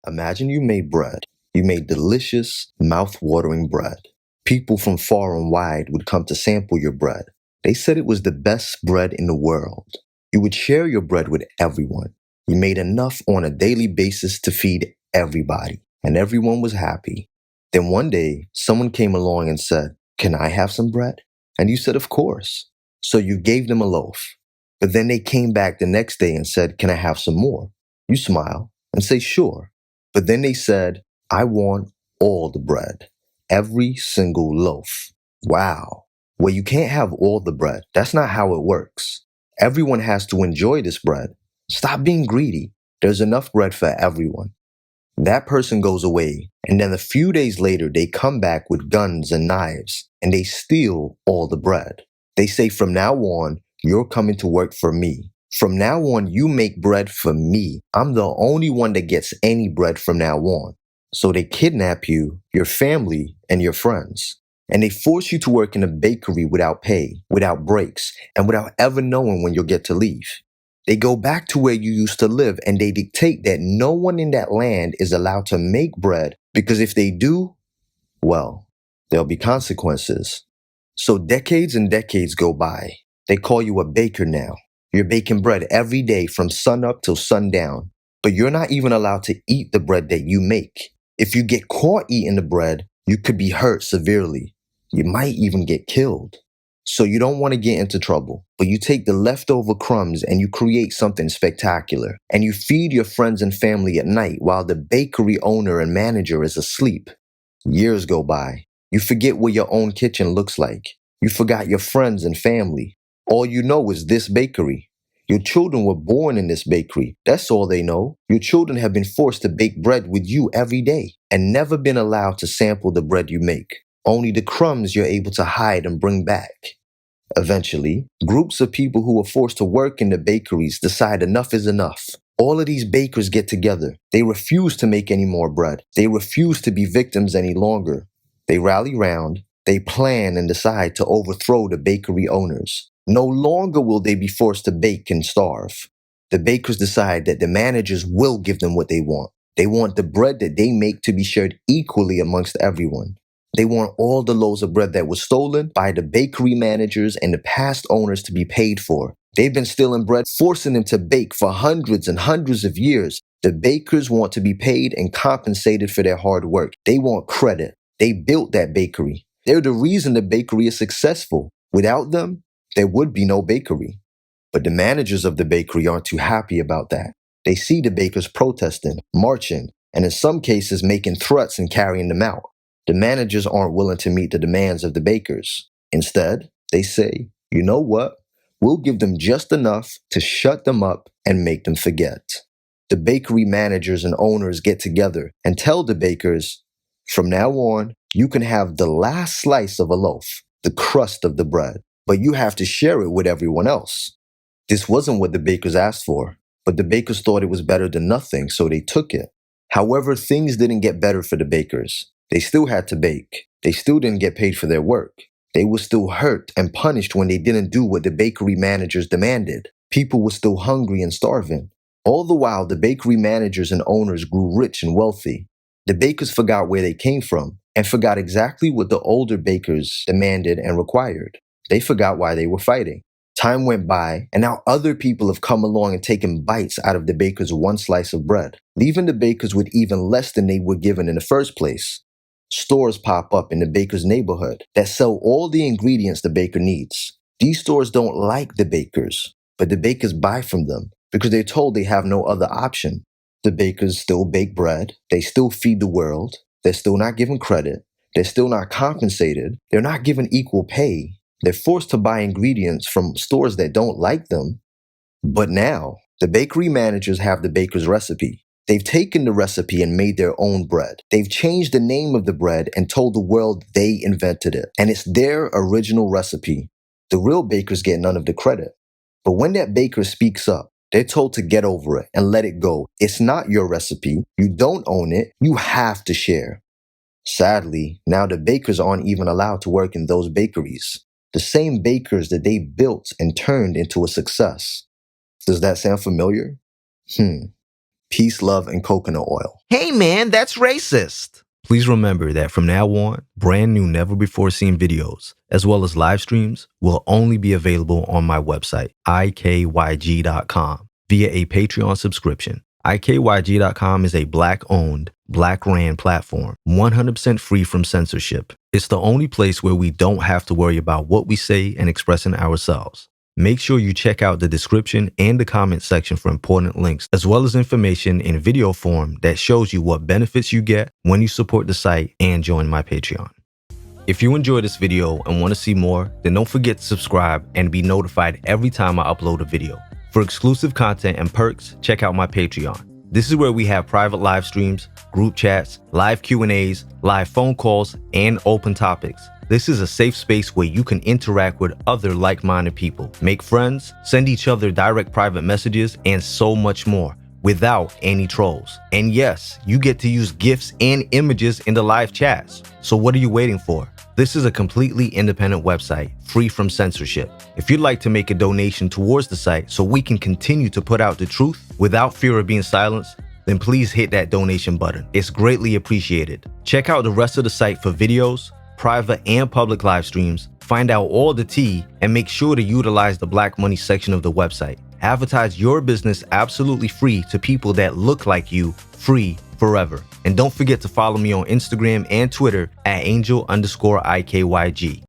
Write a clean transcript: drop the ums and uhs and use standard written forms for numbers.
Imagine you made bread. You made delicious, mouth-watering bread. People from far and wide would come to sample your bread. They said it was the best bread in the world. You would share your bread with everyone. You made enough on a daily basis to feed everybody, and everyone was happy. Then one day, someone came along and said, "Can I have some bread?" And you said, "Of course." So you gave them a loaf. But then they came back the next day and said, "Can I have some more?" You smile and say, "Sure." But then they said, "I want all the bread, every single loaf." Wow. Well, you can't have all the bread. That's not how it works. Everyone has to enjoy this bread. Stop being greedy. There's enough bread for everyone. That person goes away, and then a few days later, they come back with guns and knives, and they steal all the bread. They say, "From now on, you're coming to work for me. From now on, you make bread for me. I'm the only one that gets any bread from now on." So they kidnap you, your family, and your friends. And they force you to work in a bakery without pay, without breaks, and without ever knowing when you'll get to leave. They go back to where you used to live and they dictate that no one in that land is allowed to make bread because if they do, well, there'll be consequences. So decades and decades go by. They call you a baker now. You're baking bread every day from sun up till sundown, but you're not even allowed to eat the bread that you make. If you get caught eating the bread, you could be hurt severely. You might even get killed. So you don't want to get into trouble, but you take the leftover crumbs and you create something spectacular. And you feed your friends and family at night while the bakery owner and manager is asleep. Years go by. You forget what your own kitchen looks like. You forgot your friends and family. All you know is this bakery. Your children were born in this bakery. That's all they know. Your children have been forced to bake bread with you every day and never been allowed to sample the bread you make. Only the crumbs you're able to hide and bring back. Eventually, groups of people who were forced to work in the bakeries decide enough is enough. All of these bakers get together. They refuse to make any more bread. They refuse to be victims any longer. They rally round, they plan and decide to overthrow the bakery owners. No longer will they be forced to bake and starve. The bakers decide that the managers will give them what they want. They want the bread that they make to be shared equally amongst everyone. They want all the loaves of bread that was stolen by the bakery managers and the past owners to be paid for. They've been stealing bread, forcing them to bake for hundreds and hundreds of years. The bakers want to be paid and compensated for their hard work. They want credit. They built that bakery. They're the reason the bakery is successful. Without them, there would be no bakery. But the managers of the bakery aren't too happy about that. They see the bakers protesting, marching, and in some cases making threats and carrying them out. The managers aren't willing to meet the demands of the bakers. Instead, they say, "You know what? We'll give them just enough to shut them up and make them forget." The bakery managers and owners get together and tell the bakers, "From now on, you can have the last slice of a loaf, the crust of the bread, but you have to share it with everyone else." This wasn't what the bakers asked for, but the bakers thought it was better than nothing, so they took it. However, things didn't get better for the bakers. They still had to bake. They still didn't get paid for their work. They were still hurt and punished when they didn't do what the bakery managers demanded. People were still hungry and starving. All the while, the bakery managers and owners grew rich and wealthy. The bakers forgot where they came from and forgot exactly what the older bakers demanded and required. They forgot why they were fighting. Time went by, and now other people have come along and taken bites out of the baker's one slice of bread, leaving the bakers with even less than they were given in the first place. Stores pop up in the baker's neighborhood that sell all the ingredients the baker needs. These stores don't like the bakers, but the bakers buy from them because they're told they have no other option. The bakers still bake bread, they still feed the world, they're still not given credit, they're still not compensated, they're not given equal pay. They're forced to buy ingredients from stores that don't like them. But now, the bakery managers have the baker's recipe. They've taken the recipe and made their own bread. They've changed the name of the bread and told the world they invented it. And it's their original recipe. The real bakers get none of the credit. But when that baker speaks up, they're told to get over it and let it go. It's not your recipe. You don't own it. You have to share. Sadly, now the bakers aren't even allowed to work in those bakeries. The same bakers that they built and turned into a success. Does that sound familiar? Peace, love, and coconut oil. Hey man, that's racist. Please remember that from now on, brand new never before seen videos, as well as live streams, will only be available on my website, ikyg.com, via a Patreon subscription. ikyg.com is a Black-owned, Black-ran platform, 100% free from censorship. It's the only place where we don't have to worry about what we say and expressing ourselves. Make sure you check out the description and the comment section for important links, as well as information in video form that shows you what benefits you get when you support the site and join my Patreon. If you enjoyed this video and want to see more, then don't forget to subscribe and be notified every time I upload a video. For exclusive content and perks, check out my Patreon. This is where we have private live streams, group chats, live Q&As, live phone calls, and open topics. This is a safe space where you can interact with other like-minded people, make friends, send each other direct private messages, and so much more without any trolls. And yes, you get to use GIFs and images in the live chats. So what are you waiting for? This is a completely independent website, free from censorship. If you'd like to make a donation towards the site so we can continue to put out the truth without fear of being silenced, then please hit that donation button. It's greatly appreciated. Check out the rest of the site for videos, private and public live streams, find out all the tea, and make sure to utilize the Black Money section of the website. Advertise your business absolutely free to people that look like you, free forever. And don't forget to follow me on Instagram and Twitter at angel_IKYG.